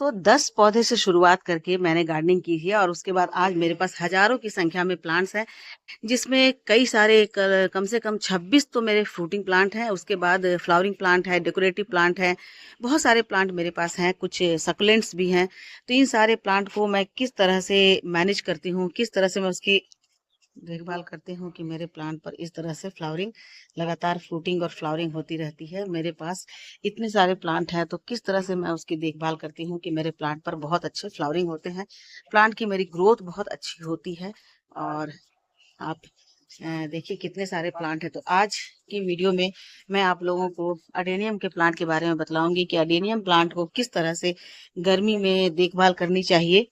तो 10 पौधे से शुरुआत करके मैंने गार्डनिंग की है और उसके बाद आज मेरे पास हज़ारों की संख्या में प्लांट्स हैं, जिसमें कई सारे कम से कम 26 तो मेरे फ्रूटिंग प्लांट हैं, उसके बाद फ्लावरिंग प्लांट है, डेकोरेटिव प्लांट है, बहुत सारे प्लांट मेरे पास हैं, कुछ सकुलेंट्स भी हैं। तो इन सारे प्लांट को मैं किस तरह से मैनेज करती हूँ, किस तरह से मैं उसकी देखभाल करती हूँ कि मेरे प्लांट पर इस तरह से फ्लावरिंग लगातार फ्रूटिंग और फ्लावरिंग होती रहती है। मेरे पास इतने सारे प्लांट हैं, तो किस तरह से मैं उसकी देखभाल करती हूँ कि मेरे प्लांट पर बहुत अच्छे फ्लावरिंग होते हैं, प्लांट की मेरी ग्रोथ बहुत अच्छी होती है। और आप देखिए कितने सारे प्लांट हैं। तो आज की वीडियो में मैं आप लोगों को अडेनियम के प्लांट के बारे में बताऊंगी कि अडेनियम प्लांट को किस तरह से गर्मी में देखभाल करनी चाहिए।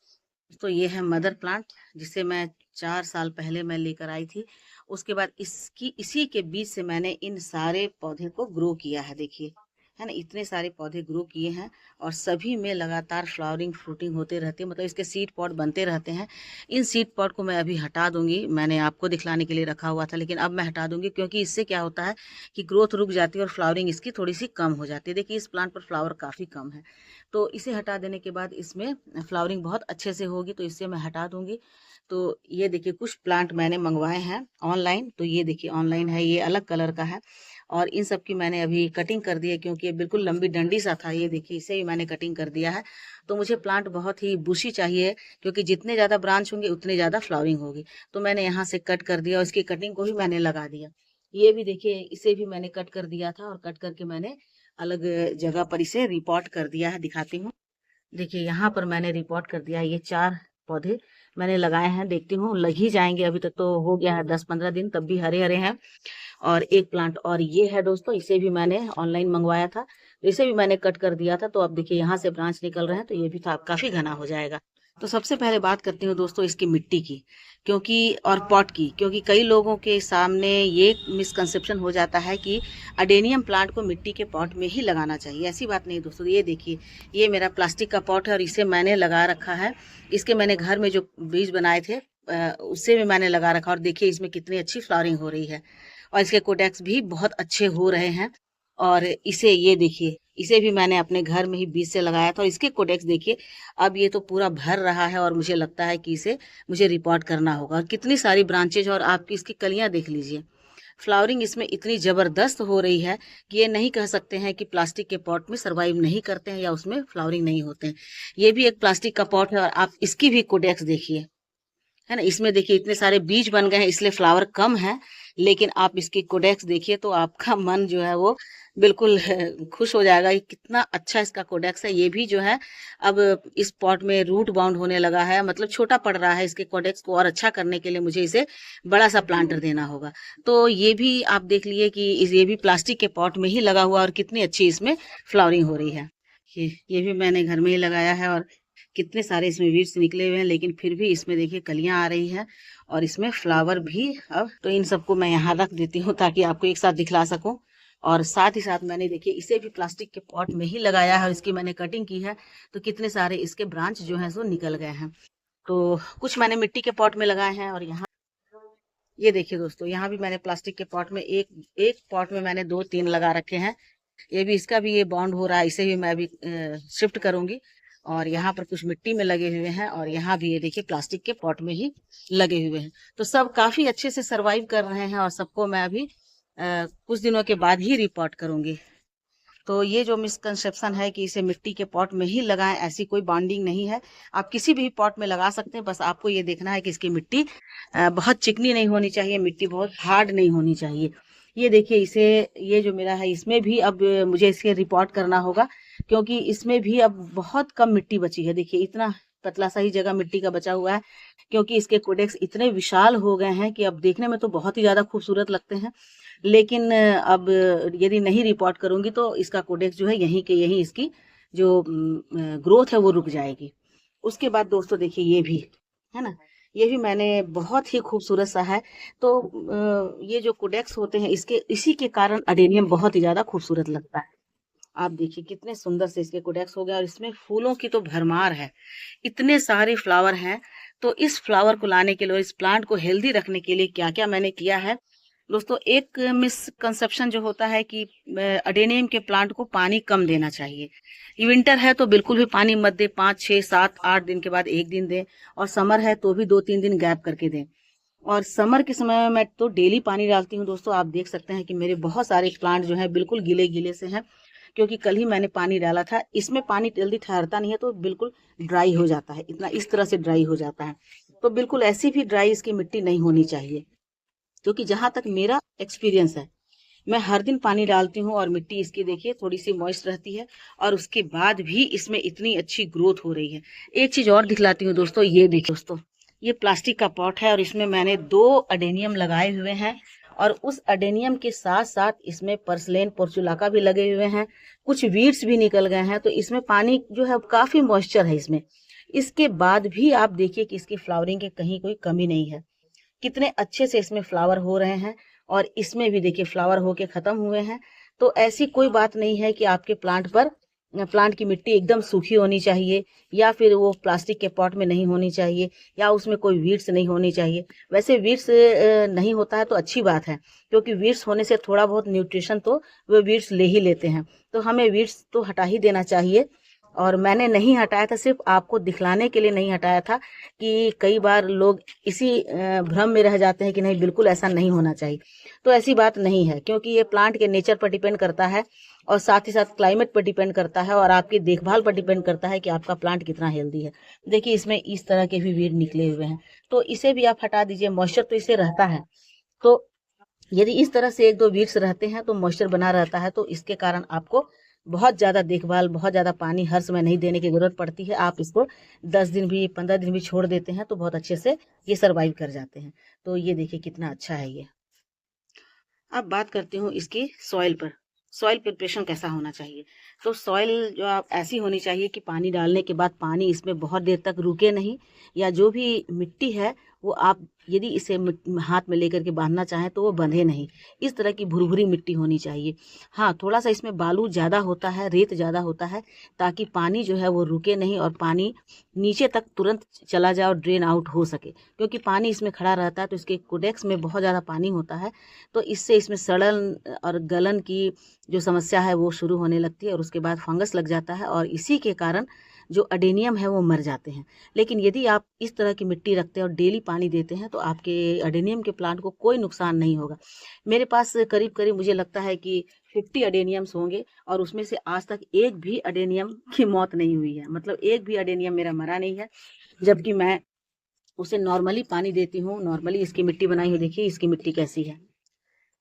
तो ये है मदर प्लांट, जिसे मैं 4 साल पहले मैं लेकर आई थी। उसके बाद इसकी इसी के बीच से मैंने इन सारे पौधे को ग्रो किया है। देखिए, है ना, इतने सारे पौधे ग्रो किए हैं और सभी में लगातार फ्लावरिंग फ्रूटिंग होते रहती है, मतलब इसके सीड पॉट बनते रहते हैं। इन सीड पॉट को मैं अभी हटा दूंगी, मैंने आपको दिखलाने के लिए रखा हुआ था, लेकिन अब मैं हटा दूंगी क्योंकि इससे क्या होता है कि ग्रोथ रुक जाती है और फ्लावरिंग इसकी थोड़ी सी कम हो जाती है। देखिए इस प्लांट पर फ्लावर काफ़ी कम है, तो इसे हटा देने के बाद इसमें फ्लावरिंग बहुत अच्छे से होगी, तो इससे मैं हटा दूंगी। तो ये देखिए कुछ प्लांट मैंने मंगवाए हैं ऑनलाइन, तो ये देखिए ऑनलाइन है, ये अलग कलर का है और इन सब की मैंने अभी कटिंग कर दी है क्योंकि ये बिल्कुल लंबी डंडी सा था। ये देखिए इसे भी मैंने कटिंग कर दिया है। तो मुझे प्लांट बहुत ही बुशी चाहिए क्योंकि जितने ज़्यादा ब्रांच होंगे उतने ज़्यादा फ्लावरिंग होगी। तो मैंने यहाँ से कट कर दिया और इसकी कटिंग को भी मैंने लगा दिया। ये भी देखिए इसे भी मैंने कट कर दिया था और कट करके मैंने अलग जगह पर इसे रिपोर्ट कर दिया है, दिखाती हूँ। देखिए यहाँ पर मैंने रिपोर्ट कर दिया है, ये 4 पौधे मैंने लगाए हैं, देखती हूँ लग ही जाएंगे, अभी तक तो हो गया है 10-15 दिन, तब भी हरे हरे हैं। और एक प्लांट और ये है दोस्तों, इसे भी मैंने ऑनलाइन मंगवाया था, तो इसे भी मैंने कट कर दिया था। तो अब देखिए यहाँ से ब्रांच निकल रहे हैं, तो ये भी काफी घना हो जाएगा। तो सबसे पहले बात करती हूँ दोस्तों इसकी मिट्टी की, क्योंकि और पॉट की, क्योंकि कई लोगों के सामने ये मिसकंसेप्शन हो जाता है कि अडेनियम प्लांट को मिट्टी के पॉट में ही लगाना चाहिए। ऐसी बात नहीं दोस्तों। ये देखिए, ये मेरा प्लास्टिक का पॉट है और इसे मैंने लगा रखा है, इसके मैंने घर में जो बीज बनाए थे उससे भी मैंने लगा रखा, और देखिए इसमें कितनी अच्छी फ्लावरिंग हो रही है और इसके कोडेक्स भी बहुत अच्छे हो रहे हैं। और इसे ये देखिए, इसे भी मैंने अपने घर में ही बीज से लगाया था और इसके कोडेक्स देखिए, अब ये तो पूरा भर रहा है और मुझे लगता है कि इसे मुझे रिपोर्ट करना होगा। और कितनी सारी ब्रांचेज और आपकी इसकी कलियां देख लीजिए, फ्लावरिंग इसमें इतनी जबरदस्त हो रही है कि ये नहीं कह सकते हैं कि प्लास्टिक के पॉट में सरवाइव नहीं करते हैं या उसमें फ्लावरिंग नहीं होते हैं। ये भी एक प्लास्टिक का पॉट है और आप इसकी भी कोडेक्स देखिए, है ना, इसमें देखिए इतने सारे बीज बन गए हैं, इसलिए फ्लावर कम है। लेकिन आप इसकी कोडेक्स देखिए तो आपका मन जो है वो बिल्कुल खुश हो जाएगा कि कितना अच्छा इसका कोडेक्स है। ये भी जो है अब इस पॉट में रूट बाउंड होने लगा है, मतलब छोटा पड़ रहा है। इसके कोडेक्स को और अच्छा करने के लिए मुझे इसे बड़ा सा प्लांटर देना होगा। तो ये भी आप देख लिए कि ये भी प्लास्टिक के पॉट में ही लगा हुआ और कितनी अच्छी इसमें फ्लावरिंग हो रही है। ये भी मैंने घर में ही लगाया है और कितने सारे इसमें वीड्स निकले हुए हैं, लेकिन फिर भी इसमें देखिए कलियां आ रही हैं और इसमें फ्लावर भी। अब तो इन सबको मैं यहाँ रख देती हूँ ताकि आपको एक साथ दिखला सकूं। और साथ ही साथ मैंने देखिए इसे भी प्लास्टिक के पॉट में ही लगाया है, इसकी मैंने कटिंग की है, तो कितने सारे इसके ब्रांच जो हैं सो निकल गए हैं। तो कुछ मैंने मिट्टी के पॉट में लगाए हैं और यहाँ ये देखिए दोस्तों, यहाँ भी मैंने प्लास्टिक के पॉट में एक एक पॉट में मैंने 2-3 लगा रखे हैं। ये भी, इसका भी ये बॉन्ड हो रहा है, इसे भी मैं अभी शिफ्ट करूंगी। और यहाँ पर कुछ मिट्टी में लगे हुए हैं और यहाँ भी ये देखिए प्लास्टिक के पॉट में ही लगे हुए हैं। तो सब काफी अच्छे से सरवाइव कर रहे हैं और सबको मैं अभी कुछ दिनों के बाद ही रिपोर्ट करूंगी। तो ये जो मिसकंसेप्शन है कि इसे मिट्टी के पॉट में ही लगाएं, ऐसी कोई बॉन्डिंग नहीं है। आप किसी भी पॉट में लगा सकते हैं, बस आपको ये देखना है कि इसकी मिट्टी बहुत चिकनी नहीं होनी चाहिए, मिट्टी बहुत हार्ड नहीं होनी चाहिए। ये देखिए इसे, ये जो मेरा है इसमें भी अब मुझे इसके रिपोर्ट करना होगा क्योंकि इसमें भी अब बहुत कम मिट्टी बची है। देखिए इतना पतला सा ही जगह मिट्टी का बचा हुआ है क्योंकि इसके कोडेक्स इतने विशाल हो गए हैं कि अब देखने में तो बहुत ही ज्यादा खूबसूरत लगते हैं, लेकिन अब यदि नहीं रिपोर्ट करूंगी तो इसका कोडेक्स जो है यहीं के यहीं इसकी जो ग्रोथ है वो रुक जाएगी। उसके बाद दोस्तों देखिए ये भी, है ना, ये भी मैंने बहुत ही खूबसूरत सा है। तो ये जो कोडेक्स होते हैं इसके, इसी के कारण अडेनियम बहुत ही ज्यादा खूबसूरत लगता है। आप देखिए कितने सुंदर से इसके कोडेक्स हो गए और इसमें फूलों की तो भरमार है, इतने सारे फ्लावर हैं। तो इस फ्लावर को लाने के लिए, इस प्लांट को हेल्दी रखने के लिए क्या क्या मैंने किया है, दोस्तों एक मिसकंसेप्शन जो होता है कि अडेनियम के प्लांट को पानी कम देना चाहिए। ये विंटर है तो बिल्कुल भी पानी मत दे, 5, 6, 7, 8 दिन के बाद एक दिन दें, और समर है तो भी 2, 3 दिन गैप करके दें। और समर के समय में मैं तो डेली पानी डालती हूँ दोस्तों। आप देख सकते हैं कि मेरे बहुत सारे प्लांट जो है बिल्कुल गीले गीले से हैं, क्योंकि कल ही मैंने पानी डाला था। इसमें पानी जल्दी ठहरता नहीं है तो बिल्कुल ड्राई हो जाता है, इतना इस तरह से ड्राई हो जाता है। तो बिल्कुल ऐसी भी ड्राई इसकी मिट्टी नहीं होनी चाहिए, क्योंकि जहां तक मेरा एक्सपीरियंस है, मैं हर दिन पानी डालती हूँ और मिट्टी इसकी देखिए थोड़ी सी मॉइस्ट रहती है, और उसके बाद भी इसमें इतनी अच्छी ग्रोथ हो रही है। एक चीज और दिखलाती हूँ दोस्तों, ये देखिए दोस्तों, ये प्लास्टिक का पॉट है और इसमें मैंने 2 अडेनियम लगाए हुए हैं, और उस अडेनियम के साथ साथ इसमें पर्सलेन पोर्चुलाका भी लगे हुए हैं, कुछ वीड्स भी निकल गए हैं। तो इसमें पानी जो है काफी मॉइस्चर है इसमें। इसके बाद भी आप देखिए कि इसकी फ्लावरिंग की कहीं कोई कमी नहीं है, कितने अच्छे से इसमें फ्लावर हो रहे हैं, और इसमें भी देखिए फ्लावर होके खत्म हुए हैं। तो ऐसी कोई बात नहीं है कि आपके प्लांट की मिट्टी एकदम सूखी होनी चाहिए, या फिर वो प्लास्टिक के पॉट में नहीं होनी चाहिए, या उसमें कोई वीड्स नहीं होनी चाहिए। वैसे वीड्स नहीं होता है तो अच्छी बात है, क्योंकि वीड्स होने से थोड़ा बहुत न्यूट्रिशन तो वो वीड्स ले ही लेते हैं। तो हमें वीड्स तो हटा ही देना चाहिए, और मैंने नहीं हटाया था, सिर्फ आपको दिखलाने के लिए नहीं हटाया था, कि कई बार लोग इसी भ्रम में रह जाते हैं कि नहीं बिल्कुल ऐसा नहीं होना चाहिए। तो ऐसी बात नहीं है, क्योंकि ये प्लांट के नेचर पर डिपेंड करता है, और साथ ही साथ क्लाइमेट पर डिपेंड करता है, और आपकी देखभाल पर डिपेंड करता है कि आपका प्लांट कितना हेल्दी है। देखिए इसमें इस तरह के भी वीड निकले हुए हैं, तो इसे भी आप हटा दीजिए। मॉइस्चर तो इसे रहता है, तो यदि इस तरह से 1-2 वीड्स रहते हैं तो मॉइस्चर बना रहता है, तो इसके कारण आपको बहुत ज़्यादा देखभाल, बहुत ज़्यादा पानी हर समय नहीं देने की ज़रूरत पड़ती है। आप इसको 10 दिन भी, 15 दिन भी छोड़ देते हैं तो बहुत अच्छे से ये सर्वाइव कर जाते हैं। तो ये देखिए कितना अच्छा है ये। अब बात करती हूँ इसकी सॉइल पर। सॉइल प्रिपरेशन कैसा होना चाहिए? तो सॉइल जो आप ऐसी होनी चाहिए कि पानी डालने के बाद पानी इसमें बहुत देर तक रुके नहीं, या जो भी मिट्टी है वो आप यदि इसे हाथ में लेकर के बांधना चाहें तो वो बंधे नहीं। इस तरह की भुरभुरी मिट्टी होनी चाहिए। हाँ, थोड़ा सा इसमें बालू ज़्यादा होता है, रेत ज़्यादा होता है, ताकि पानी जो है वो रुके नहीं और पानी नीचे तक तुरंत चला जाए और ड्रेन आउट हो सके। क्योंकि पानी इसमें खड़ा रहता है तो इसके कोडेक्स में बहुत ज़्यादा पानी होता है, तो इससे इसमें सड़न और गलन की जो समस्या है वो शुरू होने लगती है, और उसके बाद फंगस लग जाता है, और इसी के कारण जो अडेनियम है वो मर जाते हैं। लेकिन यदि आप इस तरह की मिट्टी रखते हैं और डेली पानी देते हैं तो आपके अडेनियम के प्लांट को कोई नुकसान नहीं होगा। मेरे पास करीब करीब मुझे लगता है कि 50 अडेनियम्स होंगे, और उसमें से आज तक एक भी अडेनियम की मौत नहीं हुई है, मतलब एक भी अडेनियम मेरा मरा नहीं है। जबकि मैं उसे नॉर्मली पानी देती हूँ, नॉर्मली इसकी मिट्टी बनाई हुई। देखिए इसकी मिट्टी कैसी है,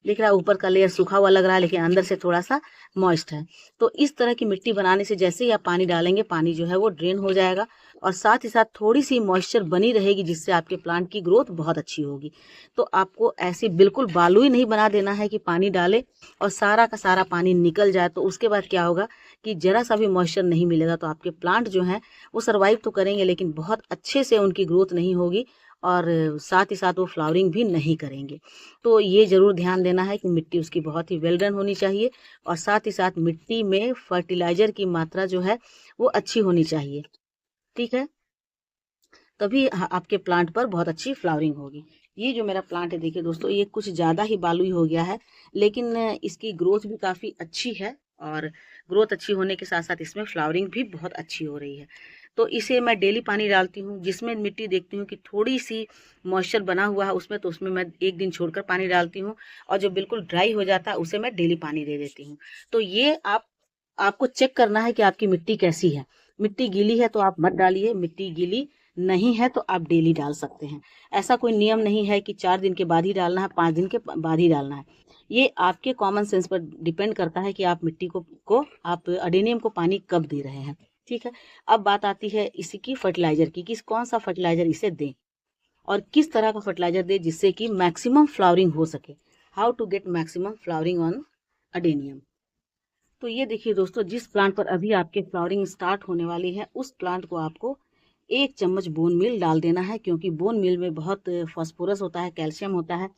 दिख रहा है, ऊपर का लेयर सूखा हुआ लग रहा है लेकिन अंदर से थोड़ा सा मॉइस्ट है। तो इस तरह की मिट्टी बनाने से जैसे ही आप पानी डालेंगे, पानी जो है वो ड्रेन हो जाएगा, और साथ ही साथ थोड़ी सी मॉइस्चर बनी रहेगी, जिससे आपके प्लांट की ग्रोथ बहुत अच्छी होगी। तो आपको ऐसी बिल्कुल बालू ही नहीं बना देना है कि पानी डाले और सारा का सारा पानी निकल जाए। तो उसके बाद क्या होगा कि जरा सा भी मॉइस्चर नहीं मिलेगा, तो आपके प्लांट जो हैं वो सर्वाइव तो करेंगे लेकिन बहुत अच्छे से उनकी ग्रोथ नहीं होगी, और साथ ही साथ वो फ्लावरिंग भी नहीं करेंगे। तो ये ज़रूर ध्यान देना है कि मिट्टी उसकी बहुत ही वेल डन होनी चाहिए, और साथ ही साथ मिट्टी में फर्टिलाइज़र की मात्रा जो है वो अच्छी होनी चाहिए। ठीक है? तभी आपके प्लांट पर बहुत अच्छी फ्लावरिंग होगी। ये जो मेरा प्लांट है देखिए दोस्तों, ये कुछ ज़्यादा ही बालुई हो गया है, लेकिन इसकी ग्रोथ भी काफ़ी अच्छी है, और ग्रोथ अच्छी होने के साथ साथ इसमें फ्लावरिंग भी बहुत अच्छी हो रही है। तो इसे मैं डेली पानी डालती हूँ। जिसमें मिट्टी देखती हूँ कि थोड़ी सी मॉइस्चर बना हुआ है उसमें, तो उसमें मैं एक दिन छोड़कर पानी डालती हूँ, और जो बिल्कुल ड्राई हो जाता है उसे मैं डेली पानी दे देती हूँ। तो ये आपको चेक करना है कि आपकी मिट्टी कैसी है। मिट्टी गीली है तो आप मत डालिए, मिट्टी गीली नहीं है तो आप डेली डाल सकते हैं। ऐसा कोई नियम नहीं है कि 4 दिन के बाद ही डालना है, 5 दिन के बाद ही डालना है। ये आपके कॉमन सेंस पर डिपेंड करता है कि आप मिट्टी को आप अडेनियम को पानी कब दे रहे हैं। ठीक है? अब बात आती है इसकी फर्टिलाइजर की, कि कौन सा फर्टिलाइजर इसे दें और किस तरह का फर्टिलाइजर दें जिससे कि मैक्सिमम फ्लावरिंग हो सके। How to get maximum flowering on adenium. तो ये देखिए दोस्तों, जिस प्लांट पर अभी आपके फ्लावरिंग स्टार्ट होने वाली है, उस प्लांट को आपको 1 चम्मच बोन मील डाल देना है, क्योंकि बोन मील में बहुत फास्फोरस होता है, कैल्शियम होता है,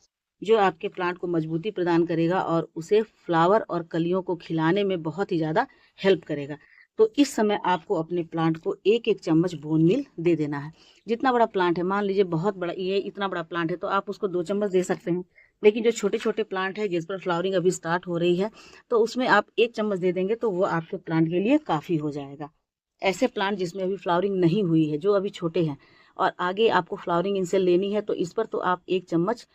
जो आपके प्लांट को मजबूती प्रदान करेगा और उसे फ्लावर और कलियों को खिलाने में बहुत ही ज़्यादा हेल्प करेगा। तो इस समय आपको अपने प्लांट को 1-1 चम्मच बोन मील दे देना है। जितना बड़ा प्लांट है, मान लीजिए बहुत बड़ा, ये इतना बड़ा प्लांट है, तो आप उसको 2 चम्मच दे सकते हैं। लेकिन जो छोटे छोटे प्लांट है जिस पर फ्लावरिंग अभी स्टार्ट हो रही है, तो उसमें आप 1 चम्मच दे देंगे तो वो आपके प्लांट के लिए काफ़ी हो जाएगा। ऐसे प्लांट जिसमें अभी फ्लावरिंग नहीं हुई है, जो अभी छोटे हैं और आगे आपको फ्लावरिंग इनसे लेनी है, तो इस पर तो आप 1 चम्मच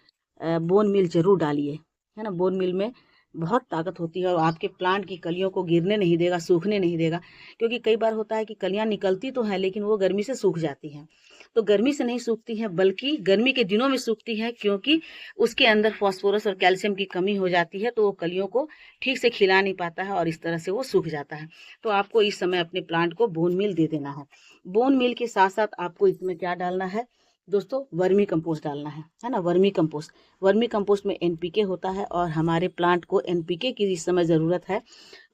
बोन मील ज़रूर डालिए, है ना। बोन मील में बहुत ताकत होती है और आपके प्लांट की कलियों को गिरने नहीं देगा, सूखने नहीं देगा। क्योंकि कई बार होता है कि कलियाँ निकलती तो हैं लेकिन वो गर्मी से सूख जाती हैं। तो गर्मी से नहीं सूखती हैं बल्कि गर्मी के दिनों में सूखती हैं, क्योंकि उसके अंदर फास्फोरस और कैल्शियम की कमी हो जाती है, तो वो कलियों को ठीक से खिला नहीं पाता है और इस तरह से वो सूख जाता है। तो आपको इस समय अपने प्लांट को बोन मील दे देना है। बोन मील के साथ साथ आपको इसमें क्या डालना है दोस्तों, वर्मी कंपोस्ट डालना है ना। वर्मी कंपोस्ट में एनपीके होता है और हमारे प्लांट को एनपीके की इस समय ज़रूरत है।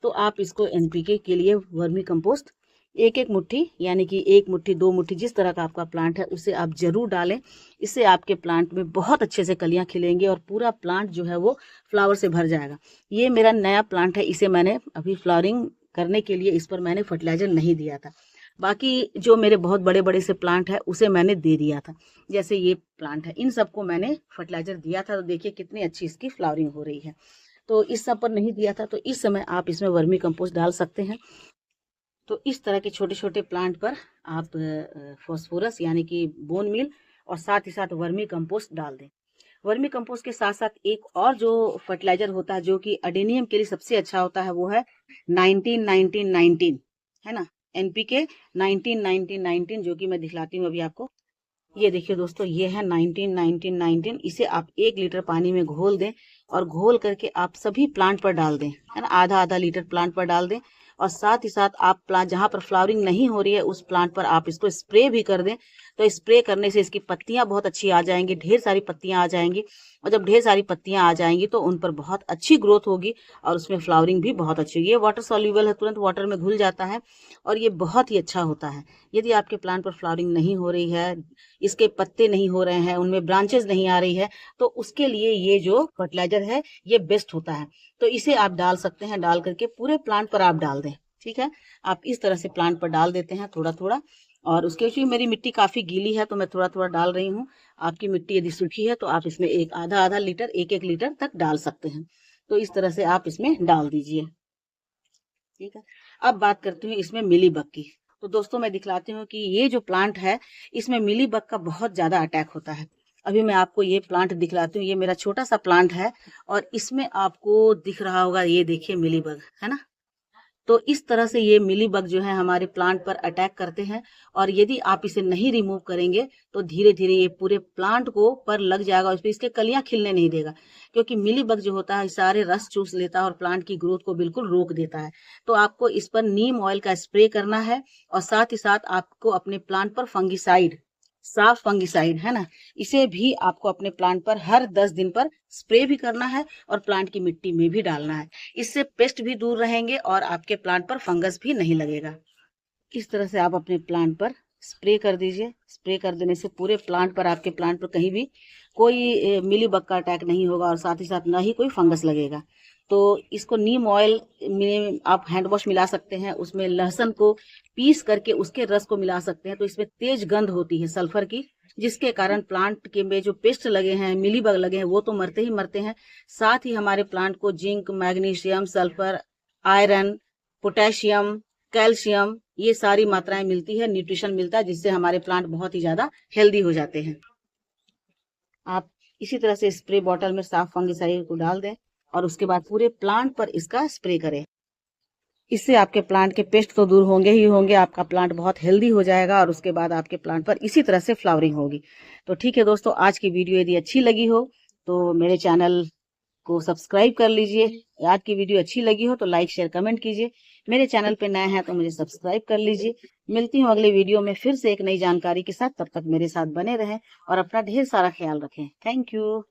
तो आप इसको एनपीके के लिए वर्मी कंपोस्ट 1-1 मुट्ठी, यानी कि 1 मुट्ठी 2 मुट्ठी, जिस तरह का आपका प्लांट है उसे आप ज़रूर डालें। इससे आपके प्लांट में बहुत अच्छे से कलियां खिलेंगी और पूरा प्लांट जो है वो फ्लावर से भर जाएगा। ये मेरा नया प्लांट है, इसे मैंने अभी फ्लावरिंग करने के लिए इस पर मैंने फर्टिलाइज़र नहीं दिया था। बाकी जो मेरे बहुत बड़े बड़े से प्लांट है उसे मैंने दे दिया था। जैसे ये प्लांट है, इन सबको मैंने फर्टिलाइज़र दिया था, तो देखिए कितनी अच्छी इसकी फ्लावरिंग हो रही है। तो इस सब पर नहीं दिया था, तो इस समय आप इसमें वर्मी कंपोस्ट डाल सकते हैं। तो इस तरह के छोटे छोटे प्लांट पर आप फास्फोरस यानी कि बोन मील और साथ ही साथ वर्मी कंपोस्ट डाल दें। वर्मी कंपोस्ट के साथ साथ एक और जो फर्टिलाइजर होता है जो कि अडेनियम के लिए सबसे अच्छा होता है, वो है 19-19-19, है ना। एनपीके 19-19-19, जो कि मैं दिखलाती हूँ अभी आपको। ये देखिए दोस्तों, ये है 19-19-19। इसे आप 1 लीटर पानी में घोल दें और घोल करके आप सभी प्लांट पर डाल दें, है ना। आधा आधा लीटर प्लांट पर डाल दें और साथ ही साथ आप प्लांट जहां पर फ्लावरिंग नहीं हो रही है उस प्लांट पर आप इसको स्प्रे भी कर दें। तो स्प्रे करने से इसकी पत्तियां बहुत अच्छी आ जाएंगी, ढेर सारी पत्तियां आ जाएंगी और जब ढेर सारी पत्तियां आ जाएंगी तो उन पर बहुत अच्छी ग्रोथ होगी और उसमें फ्लावरिंग भी बहुत अच्छी होगी। ये वाटर सॉल्यूबल है, तुरंत वाटर में घुल जाता है और ये बहुत ही अच्छा होता है। यदि आपके प्लांट पर फ्लावरिंग नहीं हो रही है, इसके पत्ते नहीं हो रहे हैं, उनमें ब्रांचेस नहीं आ रही है, तो उसके लिए ये जो फर्टिलाइजर है ये बेस्ट होता है। तो इसे आप डाल सकते हैं, डाल करके पूरे प्लांट पर आप डाल दें। ठीक है, आप इस तरह से प्लांट पर डाल देते हैं थोड़ा थोड़ा। और उसके क्योंकि मेरी मिट्टी काफी गीली है तो मैं थोड़ा थोड़ा डाल रही हूँ। आपकी मिट्टी यदि सूखी है तो आप इसमें एक आधा आधा लीटर 1-1 लीटर तक डाल सकते हैं। तो इस तरह से आप इसमें डाल दीजिए। ठीक है, अब बात करती हूँ इसमें मिलीबग की। तो दोस्तों मैं दिखलाती हूँ कि ये जो प्लांट है इसमें मिलीबग का बहुत ज्यादा अटैक होता है। अभी मैं आपको ये प्लांट दिखलाती हूँ। ये मेरा छोटा सा प्लांट है और इसमें आपको दिख रहा होगा, ये देखिए मिलीबग, है ना। तो इस तरह से ये मिलीबग जो है हमारे प्लांट पर अटैक करते हैं और यदि आप इसे नहीं रिमूव करेंगे तो धीरे धीरे ये पूरे प्लांट को पर लग जाएगा, उस पर इसके कलियां खिलने नहीं देगा। क्योंकि मिलीबग जो होता है सारे रस चूस लेता है और प्लांट की ग्रोथ को बिल्कुल रोक देता है। तो आपको इस पर नीम ऑयल का स्प्रे करना है और साथ ही साथ आपको अपने प्लांट पर फंगिसाइड, साफ फंगिसाइड, है ना, इसे भी आपको अपने प्लांट पर हर 10 दिन पर स्प्रे भी करना है और प्लांट की मिट्टी में भी डालना है। इससे पेस्ट भी दूर रहेंगे और आपके प्लांट पर फंगस भी नहीं लगेगा। इस तरह से आप अपने प्लांट पर स्प्रे कर दीजिए। स्प्रे कर देने से पूरे प्लांट पर, आपके प्लांट पर कहीं भी कोई मिलीबग का अटैक नहीं होगा और साथ ही साथ ना ही कोई फंगस लगेगा। तो इसको नीम ऑयल में आप हैंड वॉश मिला सकते हैं, उसमें लहसुन को पीस करके उसके रस को मिला सकते हैं। तो इसमें तेज गंध होती है सल्फर की, जिसके कारण प्लांट के में जो पेस्ट लगे हैं, मिलीबग लगे हैं, वो तो मरते ही मरते हैं। साथ ही हमारे प्लांट को zinc, magnesium, sulphur, iron, potassium, calcium, ये सारी मात्राएं मिलती है, न्यूट्रिशन मिलता है, जिससे हमारे प्लांट बहुत ही ज्यादा हेल्दी हो जाते हैं। आप इसी तरह से स्प्रे बॉटल में साफ फंगिसाइड को डाल दें और उसके बाद पूरे प्लांट पर इसका स्प्रे करें। इससे आपके प्लांट के पेस्ट तो दूर होंगे ही होंगे, आपका प्लांट बहुत हेल्दी हो जाएगा और उसके बाद आपके प्लांट पर इसी तरह से फ्लावरिंग होगी। तो ठीक है दोस्तों, आज की वीडियो यदि अच्छी लगी हो तो मेरे चैनल को सब्सक्राइब कर लीजिए। आज की वीडियो अच्छी लगी हो तो लाइक शेयर कमेंट कीजिए। मेरे चैनल पे नए हैं तो मुझे सब्सक्राइब कर लीजिए। मिलती हूँ अगले वीडियो में फिर से एक नई जानकारी के साथ। तब तक मेरे साथ बने रहें और अपना ढेर सारा ख्याल रखें। Thank you.